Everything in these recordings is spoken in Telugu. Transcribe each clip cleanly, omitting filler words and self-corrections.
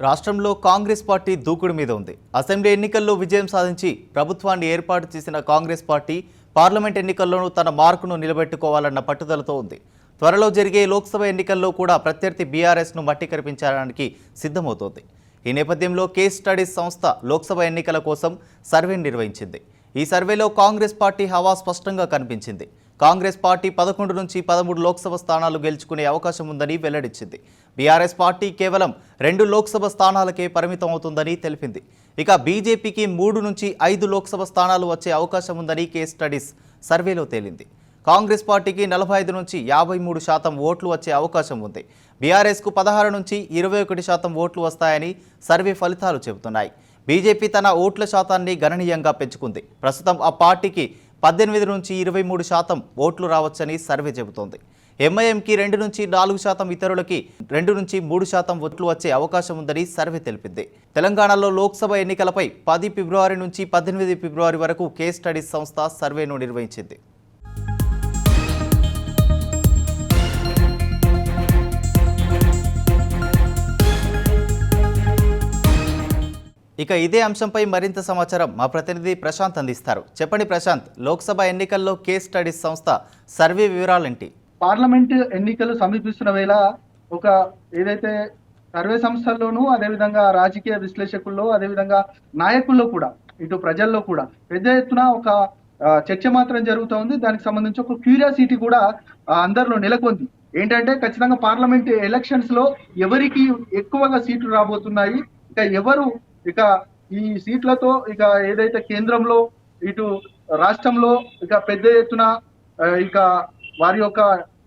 రాష్ట్రంలో కాంగ్రెస్ పార్టీ దూకుడు మీద ఉంది. అసెంబ్లీ ఎన్నికల్లో విజయం సాధించి ప్రభుత్వాన్ని ఏర్పాటు చేసిన కాంగ్రెస్ పార్టీ పార్లమెంట్ ఎన్నికల్లోనూ తన మార్కును నిలబెట్టుకోవాలన్న పట్టుదలతో ఉంది. త్వరలో జరిగే లోక్సభ ఎన్నికల్లో కూడా ప్రత్యర్థి బీఆర్ఎస్ను మట్టి కరిపించడానికి సిద్ధమవుతోంది. ఈ నేపథ్యంలో కేస్ స్టడీస్ సంస్థ లోక్సభ ఎన్నికల కోసం సర్వే నిర్వహించింది. ఈ సర్వేలో కాంగ్రెస్ పార్టీ హవా స్పష్టంగా కనిపించింది. కాంగ్రెస్ పార్టీ 11 నుంచి 13 లోక్సభ స్థానాలు గెలుచుకునే అవకాశం ఉందని వెల్లడించింది. బీఆర్ఎస్ పార్టీ కేవలం 2 లోక్సభ స్థానాలకే పరిమితం అవుతుందని తెలిపింది. ఇక బీజేపీకి 3 నుంచి 5 లోక్సభ స్థానాలు వచ్చే అవకాశం ఉందని కేస్ స్టడీస్ సర్వేలో తేలింది. కాంగ్రెస్ పార్టీకి 45 నుంచి 53% ఓట్లు వచ్చే అవకాశం ఉంది. బీఆర్ఎస్కు 16 నుంచి 21% ఓట్లు వస్తాయని సర్వే ఫలితాలు చెబుతున్నాయి. బీజేపీ తన ఓట్ల శాతాన్ని గణనీయంగా పెంచుకుంది. ప్రస్తుతం ఆ పార్టీకి 18 నుంచి 23% ఓట్లు రావచ్చని సర్వే చెబుతోంది. ఎంఐఎంకి 2 నుంచి 4%, ఇతరులకి 2 నుంచి 3% ఓట్లు వచ్చే అవకాశం ఉందని సర్వే తెలిపింది. తెలంగాణలో లోక్సభ ఎన్నికలపై 10 ఫిబ్రవరి నుంచి 18 ఫిబ్రవరి వరకు కేస్ స్టడీస్ సంస్థ సర్వేను నిర్వహించింది. ఇక ఇదే అంశంపై మరింత సమాచారం మా ప్రతినిధి ప్రశాంత్ అందిస్తారు. చెప్పండి ప్రశాంత్, లోక్సభ ఎన్నికల్లో కేస్ స్టడీస్ సంస్థ సర్వే వివరాలేంటి? పార్లమెంట్ ఎన్నికలు సమీపిస్తున్న వేళ ఒక ఏదైతే సర్వే సంస్థల్లోనూ, అదేవిధంగా రాజకీయ విశ్లేషకుల్లో, అదేవిధంగా నాయకుల్లో కూడా, ఇటు ప్రజల్లో కూడా పెద్ద ఎత్తున ఒక చర్చ మాత్రం జరుగుతూ ఉంది. దానికి సంబంధించి ఒక క్యూరియాసిటీ కూడా అందరిలో నెలకొంది. ఏంటంటే ఖచ్చితంగా పార్లమెంట్ ఎలక్షన్స్ లో ఎవరికి ఎక్కువగా సీట్లు రాబోతున్నాయి, ఇక ఈ సీట్లతో ఇక ఏదైతే కేంద్రంలో ఇటు రాష్ట్రంలో ఇక పెద్ద ఎత్తున ఇక వారి యొక్క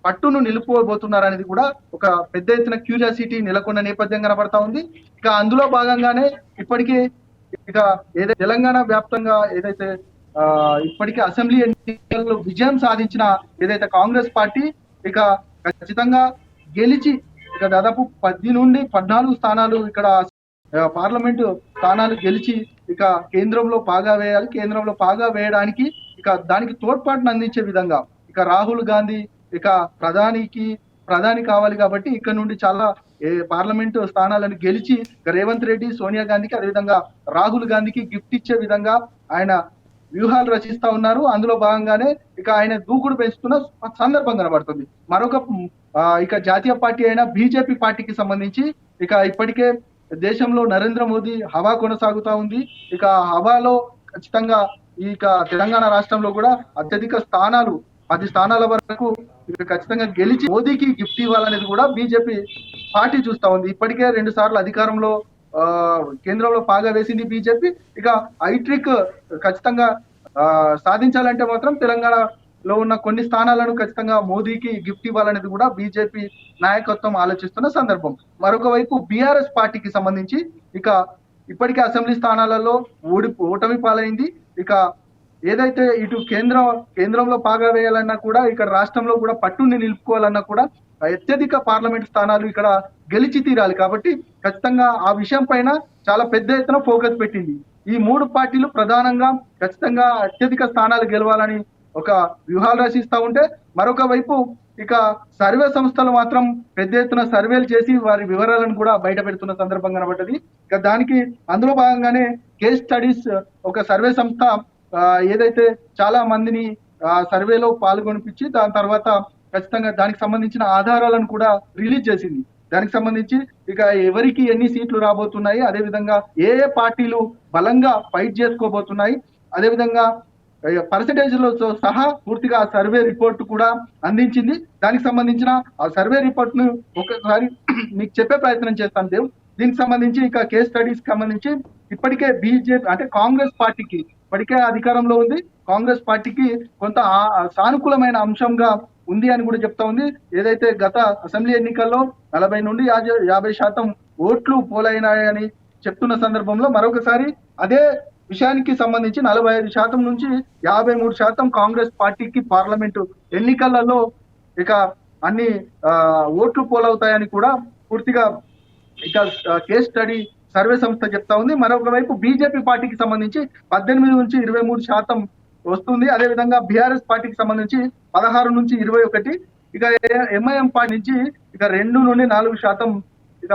పట్టును నిలుపుకోబోతున్నారనేది కూడా ఒక పెద్ద ఎత్తున క్యూరియాసిటీ నెలకొన్న నేపథ్యం కనబడతా ఉంది. ఇక అందులో భాగంగానే ఇప్పటికే ఇక ఏదైతే తెలంగాణ వ్యాప్తంగా ఏదైతే ఇప్పటికే అసెంబ్లీ ఎన్నికల్లో విజయం సాధించిన ఏదైతే కాంగ్రెస్ పార్టీ ఇక ఖచ్చితంగా గెలిచి ఇక దాదాపు 10 నుండి 14 స్థానాలు ఇక్కడ పార్లమెంటు స్థానాలు గెలిచి ఇక కేంద్రంలో పాగా వేయడానికి ఇక దానికి తోడ్పాటును అందించే విధంగా ఇక రాహుల్ గాంధీ ఇక ప్రధాని కావాలి కాబట్టి ఇక్కడ నుండి చాలా పార్లమెంటు స్థానాలను గెలిచి రేవంత్ రెడ్డి, సోనియా గాంధీకి, అదేవిధంగా రాహుల్ గాంధీకి గిఫ్ట్ ఇచ్చే విధంగా ఆయన వ్యూహాలు రచిస్తా ఉన్నారు. అందులో భాగంగానే ఇక ఆయన దూకుడు పెంచుతున్న సందర్భం కనబడుతుంది. మరొక ఇక జాతీయ పార్టీ అయిన బీజేపీ పార్టీకి సంబంధించి ఇక ఇప్పటికే దేశంలో నరేంద్ర మోదీ హవా కొనసాగుతా ఉంది. ఇక హవాలో ఖచ్చితంగా ఇక తెలంగాణ రాష్ట్రంలో కూడా అత్యధిక స్థానాలు 10 స్థానాల వరకు ఇక ఖచ్చితంగా గెలిచి మోదీకి గిఫ్ట్ ఇవ్వాలనేది కూడా బీజేపీ పార్టీ చూస్తా ఉంది. ఇప్పటికే 2 సార్లు అధికారంలో కేంద్రంలో పాగా వేసింది బీజేపీ. ఇక హైట్రిక్ ఖచ్చితంగా సాధించాలంటే మాత్రం తెలంగాణలో ఉన్న కొన్ని స్థానాలను ఖచ్చితంగా మోదీకి గిఫ్ట్ ఇవ్వాలనేది కూడా బీజేపీ నాయకత్వం ఆలోచిస్తున్న సందర్భం. మరొక వైపు బీఆర్ఎస్ పార్టీకి సంబంధించి ఇక ఇప్పటికే అసెంబ్లీ స్థానాలలో ఓటమి పాలైంది. ఇక ఏదైతే ఇటు కేంద్రంలో పాగా వేయాలన్నా కూడా, ఇక్కడ రాష్ట్రంలో కూడా పట్టుని నిలుపుకోవాలన్నా కూడా అత్యధిక పార్లమెంట్ స్థానాలు ఇక్కడ గెలిచి తీరాలి. కాబట్టి ఖచ్చితంగా ఆ విషయం పైన చాలా పెద్ద ఎత్తున ఫోకస్ పెట్టింది. ఈ 3 పార్టీలు ప్రధానంగా ఖచ్చితంగా అత్యధిక స్థానాలు గెలవాలని ఒక వ్యూహాలు రచిస్తా ఉంటే, మరొక వైపు ఇక సర్వే సంస్థలు మాత్రం పెద్ద ఎత్తున సర్వేలు చేసి వారి వివరాలను కూడా బయట పెడుతున్న సందర్భం కనబడ్డది. ఇక అందులో భాగంగానే కేస్ స్టడీస్ ఒక సర్వే సంస్థ ఏదైతే చాలా మందిని సర్వేలో పాల్గొనిపించి దాని తర్వాత ఖచ్చితంగా దానికి సంబంధించిన ఆధారాలను కూడా రిలీజ్ చేసింది. దానికి సంబంధించి ఇక ఎవరికి ఎన్ని సీట్లు రాబోతున్నాయి, అదేవిధంగా ఏ పార్టీలు బలంగా ఫైట్ చేసుకోబోతున్నాయి, అదేవిధంగా పర్సంటేజ్లతో సహా పూర్తిగా ఆ సర్వే రిపోర్ట్ కూడా అందించింది. దానికి సంబంధించిన ఆ సర్వే రిపోర్ట్ ను ఒకసారి మీకు చెప్పే ప్రయత్నం చేస్తాను దేవ్. దీనికి సంబంధించి ఇక కేస్ స్టడీస్ సంబంధించి ఇప్పటికే బీజేపీ అంటే కాంగ్రెస్ పార్టీకి ఇప్పటికే అధికారంలో ఉంది. కాంగ్రెస్ పార్టీకి కొంత సానుకూలమైన అంశంగా ఉంది అని కూడా చెప్తా ఉంది. ఏదైతే గత అసెంబ్లీ ఎన్నికల్లో 40 నుండి 50% ఓట్లు పోలైనాయని చెప్తున్న సందర్భంలో మరొకసారి అదే విషయానికి సంబంధించి 45% నుంచి 53% కాంగ్రెస్ పార్టీకి పార్లమెంటు ఎన్నికలలో ఇక అన్ని ఓట్లు పోలవుతాయని కూడా పూర్తిగా ఇక కేస్ స్టడీ సర్వే సంస్థ చెప్తా ఉంది. మరొక వైపు బీజేపీ పార్టీకి సంబంధించి 18 నుంచి 23% వస్తుంది. అదేవిధంగా బీఆర్ఎస్ పార్టీకి సంబంధించి 16 నుంచి 21, ఇక ఎంఐఎం పార్టీ నుంచి ఇక 2 నుండి 4% ఇక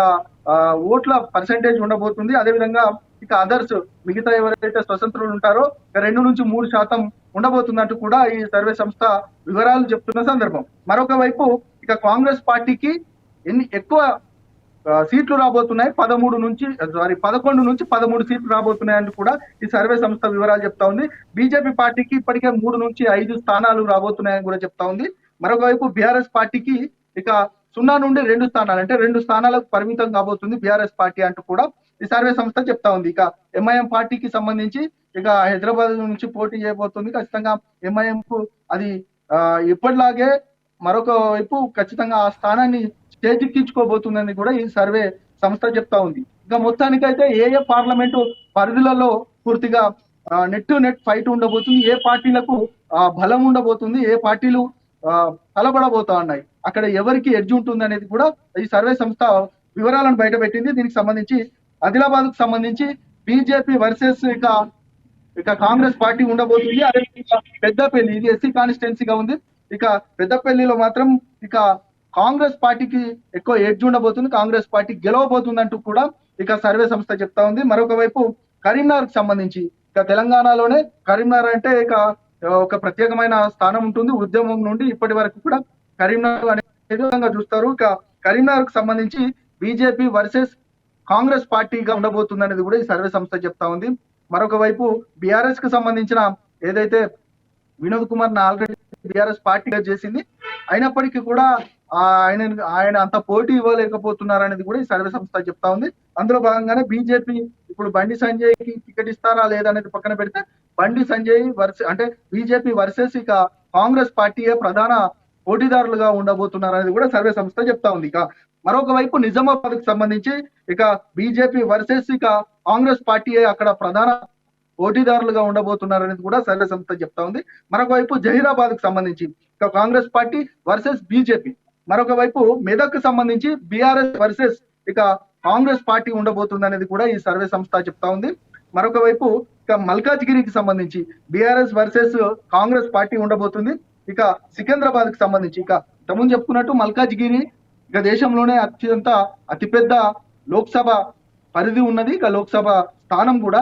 ఓట్ల పర్సెంటేజ్ ఉండబోతుంది. అదేవిధంగా ఇక అదర్స్ మిగతా ఎవరైతే స్వతంత్రులు ఉంటారో 2-3% ఉండబోతున్నట్టు కూడా ఈ సర్వే సంస్థ వివరాలు చెప్తున్న సందర్భం. మరొక వైపు ఇక కాంగ్రెస్ పార్టీకి ఎక్కువ సీట్లు రాబోతున్నాయి. 11 నుంచి 13 సీట్లు రాబోతున్నాయని కూడా ఈ సర్వే సంస్థ వివరాలు చెప్తా ఉంది. బీజేపీ పార్టీకి ఇప్పటికే 3-5 స్థానాలు రాబోతున్నాయని కూడా చెప్తా ఉంది. మరొక వైపు బీఆర్ఎస్ పార్టీకి ఇక 0-2 స్థానాలు, అంటే 2 స్థానాలకు పరిమితం కాబోతుంది బీఆర్ఎస్ పార్టీ అంటూ కూడా ఈ సర్వే సంస్థ చెప్తా ఉంది. ఇక ఎంఐఎం పార్టీకి సంబంధించి ఇక హైదరాబాద్ నుంచి పోటీ చేయబోతుంది. ఖచ్చితంగా ఎంఐఎం కు అది ఎప్పటిలాగే మరొక వైపు ఖచ్చితంగా ఆ స్థానాన్ని చేజిక్కించుకోబోతుందని కూడా ఈ సర్వే సంస్థ చెప్తా ఉంది. ఇక మొత్తానికైతే ఏ పార్లమెంటు పరిధులలో పూర్తిగా నెట్ టు నెట్ ఫైట్ ఉండబోతుంది, ఏ పార్టీలకు బలం ఉండబోతుంది, ఏ పార్టీలు తలబడబోతా ఉన్నాయి, అక్కడ ఎవరికి ఎడ్జ్ ఉంటుంది అనేది కూడా ఈ సర్వే సంస్థ వివరాలను బయటపెట్టింది. దీనికి సంబంధించి ఆదిలాబాద్ కు సంబంధించి బీజేపీ వర్సెస్ ఇక కాంగ్రెస్ పార్టీ ఉండబోతుంది. అదే పెద్దపల్లి, ఇది ఎస్సీ కాన్స్టిట్యున్సీగా ఉంది. ఇక పెద్దపల్లిలో మాత్రం ఇక కాంగ్రెస్ పార్టీకి ఎక్కువ ఎడ్జ్ ఉండబోతుంది, కాంగ్రెస్ పార్టీ గెలవబోతుంది అంటూ కూడా ఇక సర్వే సంస్థ చెప్తా ఉంది. మరొక వైపు కరీంనగర్ కు సంబంధించి ఇక తెలంగాణలోనే కరీంనగర్ అంటే ఇక ఒక ప్రత్యేకమైన స్థానం ఉంటుంది. ఉద్యమం నుండి ఇప్పటి వరకు కూడా కరీంనగర్ అనే విధంగా చూస్తారు. ఇక కరీంనగర్ కు సంబంధించి బీజేపీ వర్సెస్ కాంగ్రెస్ పార్టీగా ఉండబోతుంది అనేది కూడా ఈ సర్వే సంస్థ చెప్తా ఉంది. మరొక వైపు బీఆర్ఎస్ కు సంబంధించిన ఏదైతే వినోద్ కుమార్ ఆల్రెడీ బీఆర్ఎస్ పార్టీగా చేసింది, అయినప్పటికీ కూడా ఆయన అంత పోటీ ఇవ్వలేకపోతున్నారనేది కూడా ఈ సర్వే సంస్థ చెప్తా ఉంది. అందులో భాగంగానే బీజేపీ ఇప్పుడు బండి సంజయ్ కి టికెట్ ఇస్తారా లేదనేది పక్కన పెడితే బండి సంజయ్ అంటే బీజేపీ వర్సెస్ ఇక కాంగ్రెస్ పార్టీయే ప్రధాన పోటీదారులుగా ఉండబోతున్నారనేది కూడా సర్వే సంస్థ చెప్తా ఉంది. ఇక మరొక వైపు నిజామాబాద్ కు సంబంధించి ఇక బీజేపీ వర్సెస్ ఇక కాంగ్రెస్ పార్టీయే అక్కడ ప్రధాన పోటీదారులుగా ఉండబోతున్నారనేది కూడా సర్వే సంస్థ చెప్తా ఉంది. మరొక వైపు జహీరాబాద్ కు సంబంధించి ఇక కాంగ్రెస్ పార్టీ వర్సెస్ బీజేపీ, మరొక వైపు మెదక్ కు సంబంధించి బీఆర్ఎస్ వర్సెస్ ఇక కాంగ్రెస్ పార్టీ ఉండబోతుంది అనేది కూడా ఈ సర్వే సంస్థ చెప్తా ఉంది. మరొక వైపు ఇక మల్కాజ్గిరికి సంబంధించి బీఆర్ఎస్ వర్సెస్ కాంగ్రెస్ పార్టీ ఉండబోతుంది. ఇక సికింద్రాబాద్ కు సంబంధించి ఇక ఇంతకుముందు చెప్పుకున్నట్టు మల్కాజ్గిరి ఇక దేశంలోనే అతిపెద్ద లోక్సభ పరిధి ఉన్నది. ఇక లోక్సభ స్థానం కూడా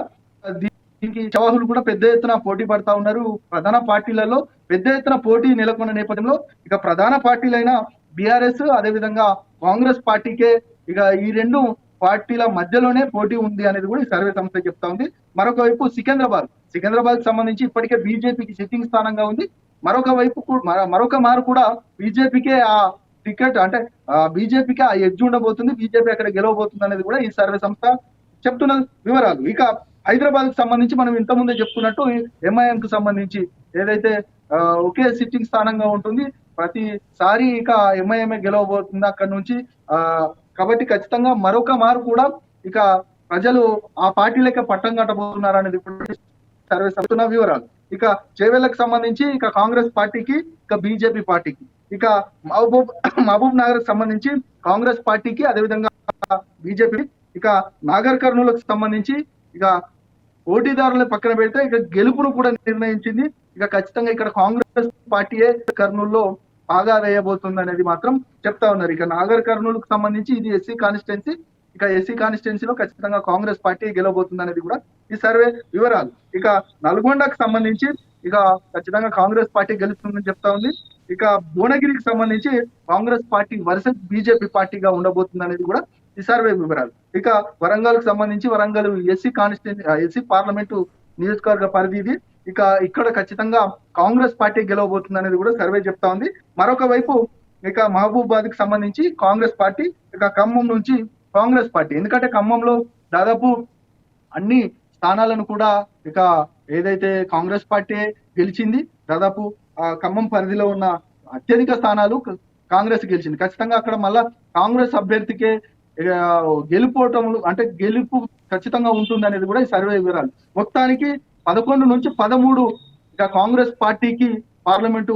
దీనికి చవాహులు కూడా పెద్ద ఎత్తున పోటీ పడతా ఉన్నారు. ప్రధాన పార్టీలలో పెద్ద ఎత్తున పోటీ నెలకొన్న నేపథ్యంలో ఇక ప్రధాన పార్టీలైన బీఆర్ఎస్ అదేవిధంగా కాంగ్రెస్ పార్టీకే ఇక ఈ 2 పార్టీల మధ్యలోనే పోటీ ఉంది అనేది కూడా ఈ సర్వే సంస్థ చెప్తా ఉంది. మరొక వైపు సికింద్రాబాద్ సంబంధించి ఇప్పటికే బీజేపీకి సిట్టింగ్ స్థానంగా ఉంది. మరొక మారు కూడా బీజేపీకే ఆ టికెట్, అంటే బీజేపీకి ఆ ఎడ్జ్ ఉండబోతుంది, బీజేపీ అక్కడ గెలవబోతుంది అనేది కూడా ఈ సర్వే సంస్థ చెప్తున్న వివరాలు. ఇక హైదరాబాద్ కు సంబంధించి మనం ఇంతకుముందే చెప్పుకున్నట్టు ఎంఐఎం కు సంబంధించి ఏదైతే ఒకే సిట్టింగ్ స్థానంగా ఉంటుంది, ప్రతిసారి ఇక ఎంఐఎంఏ గెలవబోతుంది అక్కడ నుంచి. కాబట్టి ఖచ్చితంగా మరొక మారు కూడా ఇక ప్రజలు ఆ పార్టీలకే పట్టం కట్టబోతున్నారు అనేది సర్వే చెప్తున్న వివరాలు. ఇక చేవెళ్లకు సంబంధించి ఇక కాంగ్రెస్ పార్టీకి ఇక బీజేపీ పార్టీకి, ఇక మహబూబ్ నగర్ కు సంబంధించి కాంగ్రెస్ పార్టీకి అదేవిధంగా బీజేపీ, ఇక నాగర్ కర్నూలుకు సంబంధించి ఇక పోటీదారుల పక్కన పెడితే ఇక గెలుపును కూడా నిర్ణయించింది. ఇక ఖచ్చితంగా ఇక్కడ కాంగ్రెస్ పార్టీయే కర్నూలులో బాగా వేయబోతుంది అనేది మాత్రం చెప్తా ఉన్నారు. ఇక నాగర్ కర్నూలుకు సంబంధించి ఇది ఎస్సీ కాన్స్టిట్యున్సీ, ఇక ఎస్సీ కాన్స్టిట్యున్సీలో ఖచ్చితంగా కాంగ్రెస్ పార్టీ గెలవబోతుంది అనేది కూడా ఈ సర్వే వివరాలు. ఇక నల్గొండకు సంబంధించి ఇక ఖచ్చితంగా కాంగ్రెస్ పార్టీ గెలుస్తుందని చెప్తా ఉంది. ఇక భువనగిరికి సంబంధించి కాంగ్రెస్ పార్టీ వర్సెస్ బీజేపీ పార్టీగా ఉండబోతుంది అనేది కూడా ఈ సర్వే వివరాలు. ఇక వరంగల్ కు సంబంధించి వరంగల్ ఎస్సీ పార్లమెంటు నియోజకవర్గ పరిధి ఇది. ఇక ఇక్కడ ఖచ్చితంగా కాంగ్రెస్ పార్టీ గెలవబోతుంది అనేది కూడా సర్వే చెప్తా ఉంది. మరొక వైపు ఇక మహబూబాద్ కి సంబంధించి కాంగ్రెస్ పార్టీ, ఇక ఖమ్మం నుంచి కాంగ్రెస్ పార్టీ, ఎందుకంటే ఖమ్మంలో దాదాపు అన్ని స్థానాలను కూడా ఇక ఏదైతే కాంగ్రెస్ పార్టీ గెలిచింది, దాదాపు ఖమ్మం పరిధిలో ఉన్న అత్యధిక స్థానాలు కాంగ్రెస్ గెలిచింది. ఖచ్చితంగా అక్కడ మళ్ళా కాంగ్రెస్ అభ్యర్థికే గెలుపోవటములు, అంటే గెలుపు ఖచ్చితంగా ఉంటుంది అనేది కూడా ఈ సర్వే వివరాలు. మొత్తానికి 11 నుంచి 13 ఇక కాంగ్రెస్ పార్టీకి పార్లమెంటు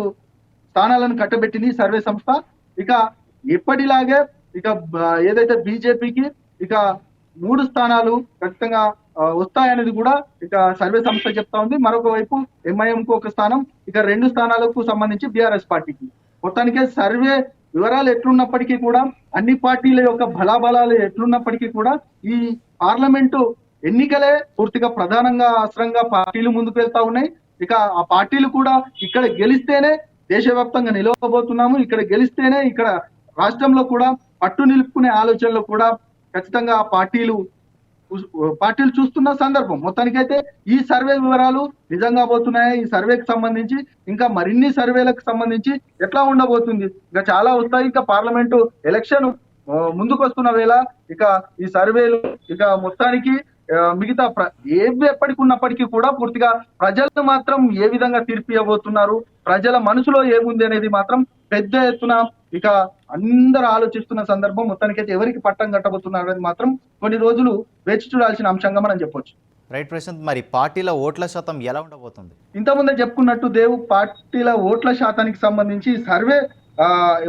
స్థానాలను కట్టబెట్టింది సర్వే సంస్థ. ఇక ఎప్పటిలాగే ఇక ఏదైతే బీజేపీకి ఇక 3 స్థానాలు ఖచ్చితంగా వస్తాయనేది కూడా ఇక సర్వే సంస్థ చెప్తా ఉంది. మరొక వైపు ఎంఐఎం కు 1 స్థానం, ఇక 2 స్థానాలకు సంబంధించి బీఆర్ఎస్ పార్టీకి. మొత్తానికి సర్వే వివరాలు ఎట్లున్నప్పటికీ కూడా అన్ని పార్టీల యొక్క బలాబలాలు ఎట్లున్నప్పటికీ కూడా ఈ పార్లమెంటు ఎన్నికలే పూర్తిగా ప్రధానంగా అస్త్రంగా పార్టీలు ముందుకు వెళ్తా ఉన్నాయి. ఇక ఆ పార్టీలు కూడా ఇక్కడ గెలిస్తేనే దేశవ్యాప్తంగా నిలవబోతున్నాము, ఇక్కడ గెలిస్తేనే ఇక్కడ రాష్ట్రంలో కూడా పట్టు నిలుపుకునే ఆలోచనలో కూడా ఖచ్చితంగా ఆ పార్టీలు చూస్తున్న సందర్భం. మొత్తానికైతే ఈ సర్వే వివరాలు నిజంగా పోతున్నాయి. ఈ సర్వేకి సంబంధించి ఇంకా మరిన్ని సర్వేలకు సంబంధించి ఎట్లా ఉండబోతుంది, ఇంకా చాలా వస్తాయి. ఇక పార్లమెంటు ఎలక్షన్ ముందుకు వస్తున్న వేళ ఇక ఈ సర్వేలు ఇక మొత్తానికి మిగతా ఏవి ఎప్పటికి ఉన్నప్పటికీ కూడా పూర్తిగా ప్రజలు మాత్రం ఏ విధంగా తీర్పు ఇవ్వబోతున్నారు, ప్రజల మనసులో ఏముంది అనేది మాత్రం పెద్ద ఎత్తున ఇక అందరూ ఆలోచిస్తున్న సందర్భం. మొత్తానికైతే ఎవరికి పట్టం కట్టబోతున్నారు అనేది మాత్రం కొన్ని రోజులు వేచి చూడాల్సిన అంశంగా మనం చెప్పొచ్చు. రైట్ ప్రశాంత్, మరి పార్టీల ఓట్ల శాతం ఎలా ఉండబోతుంది? ఇంతకుముందే చెప్పుకున్నట్టు దేవు, పార్టీల ఓట్ల శాతానికి సంబంధించి సర్వే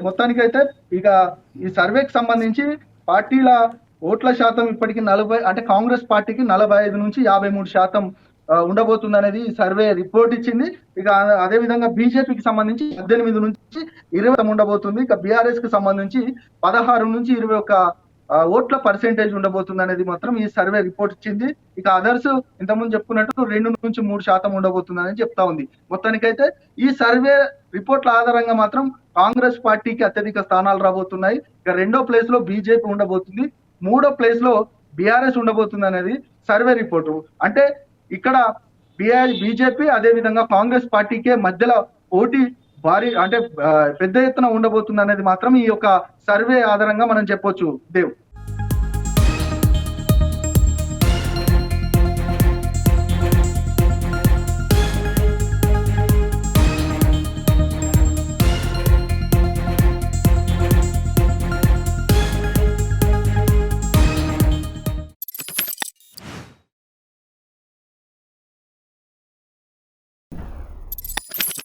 మొత్తానికైతే ఇక ఈ సర్వేకి సంబంధించి పార్టీల ఓట్ల శాతం ఇప్పటికి 40, అంటే కాంగ్రెస్ పార్టీకి 45 నుంచి 53% ఉండబోతుంది అనేది ఈ సర్వే రిపోర్ట్ ఇచ్చింది. ఇక అదే విధంగా బీజేపీకి సంబంధించి 18 నుంచి 20 ఉండబోతుంది. ఇక బీఆర్ఎస్ కి సంబంధించి 16 నుంచి 21 ఓట్ల పర్సెంటేజ్ ఉండబోతుంది అనేది మాత్రం ఈ సర్వే రిపోర్ట్ ఇచ్చింది. ఇక అదర్స్ ఇంతకుముందు చెప్పుకున్నట్టు 2 నుంచి 3% ఉండబోతుంది అని చెప్తా ఉంది. మొత్తానికైతే ఈ సర్వే రిపోర్ట్ల ఆధారంగా మాత్రం కాంగ్రెస్ పార్టీకి అత్యధిక స్థానాలు రాబోతున్నాయి. ఇక రెండో ప్లేస్ లో బీజేపీ ఉండబోతుంది, మూడో ప్లేస్ లో బీఆర్ఎస్ ఉండబోతుంది అనేది సర్వే రిపోర్టు. అంటే ఇక్కడ బీజేపీ అదే విధంగా కాంగ్రెస్ పార్టీకే మధ్యలో పోటీ భారీ, అంటే పెద్ద ఎత్తున ఉండబోతుంది అనేది మాత్రం ఈ యొక్క సర్వే ఆధారంగా మనం చెప్పొచ్చు దేవ్.